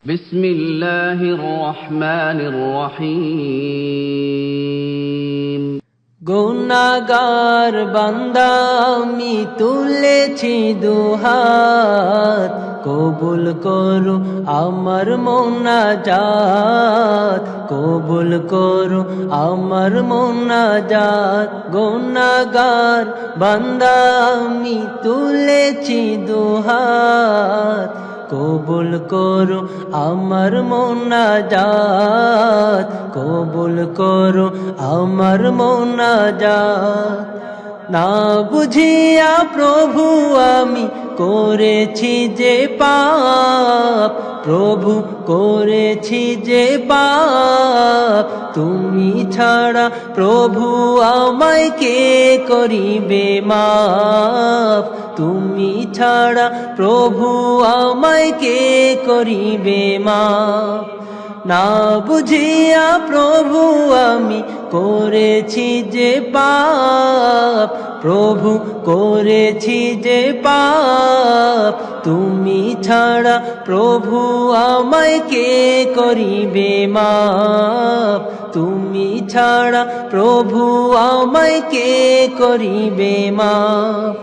বিসমিল্লাহির রহমানির রহিম। গুনাহগার বান্দা আমি তুলেছি দুহাত, কবুল করো আমার মোনাজাত, কবুল করো আমার মোনাজাত। গুনাহগার বান্দা আমি তুলেছি দুহাত, কবুল করো আমার মোনাজাত, কবুল করো আমার মোনাজাত। না বুঝিয়া প্রভু আমি করেছি যে পাপ, প্রভু করেছি যে পাপ, তুমি ছাড়া প্রভু আমায় কে করিবে মাফ, তুমি ছাড়া প্রভু আমায় কে করিবে মাফ। না বুঝিয়া প্রভু আমি করেছি যে পাপ, প্রভু করেছি যে পাপ, তুমি ছাড়া প্রভু আমায় কে করিবে মাফ, তুমি ছাড়া প্রভু আমায় কে করিবে মাফ।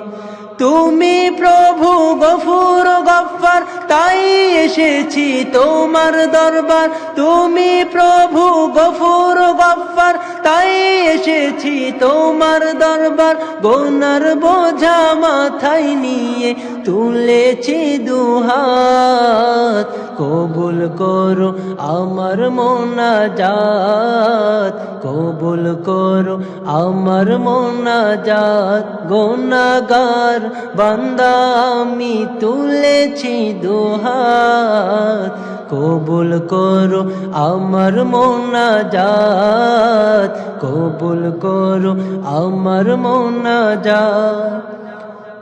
তুমি প্রভু গফুর গফফার, তাই এসেছি তোমার দরবার। তুমি প্রভু গফুর গফফার, তাই এসেছি তোমার দরবার। গুনার বোঝা মাথায় নিয়ে তুলেছি দুহাত, কবুল করো আমার মোনাজাত, কবুল করো আমার মোনাজাত। গুনাহগার বান্দা আমি তুলেছি দুহাত, কবুল করো আমার মোনাজাত, কবুল করো আমার মোনাজাত।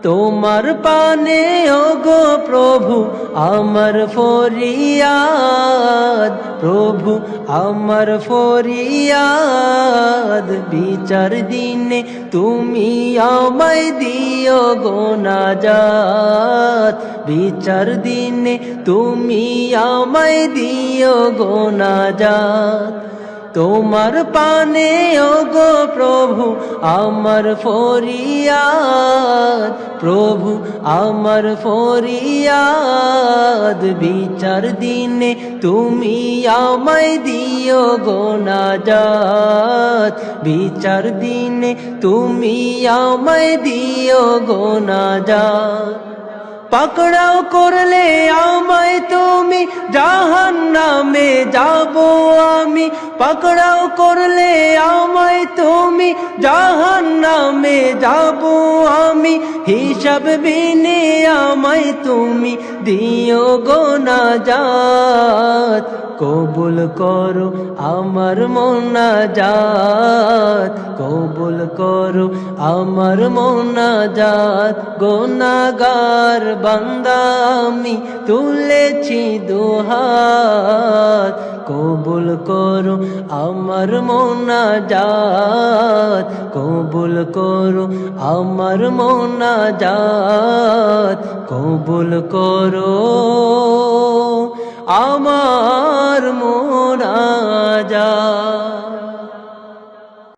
তোমার পানে ওগো প্রভু আমার ফরিয়াদ, প্রভু আমার ফরিয়াদ। বিচার দিনে তুমি আমায় দিও গো নাজাত, বিচার দিনে তুমি আমায় দিও গো নাজাত। তোমার পানে ওগো প্রভু আমার ফরিয়াদ, প্রভু আমার ফরিয়াদ। বিচার দিনে তুমি আমায় দিও গো নাজাত, বিচার দিনে তুমি আমায় দিও গো নাজাত। পাকড়াও করলে আমায় তুমি জাহান্নামে যাব আমি, পাকড়াও করলে আমায় তুমি জাহান্নামে যাব আমি। হিসাব বিনে আমায় তুমি দিও গো নাজাত, কবুল করো আমার মোনাজাত, কবুল করো আমার মোনাজাত। গুনাহগার বান্দা আমি তুলেছি দুহাত, কবুল করো আমার মোনাজাত, কবুল করো আমার মোনাজাত, কবুল করো আমার মোনাজাত।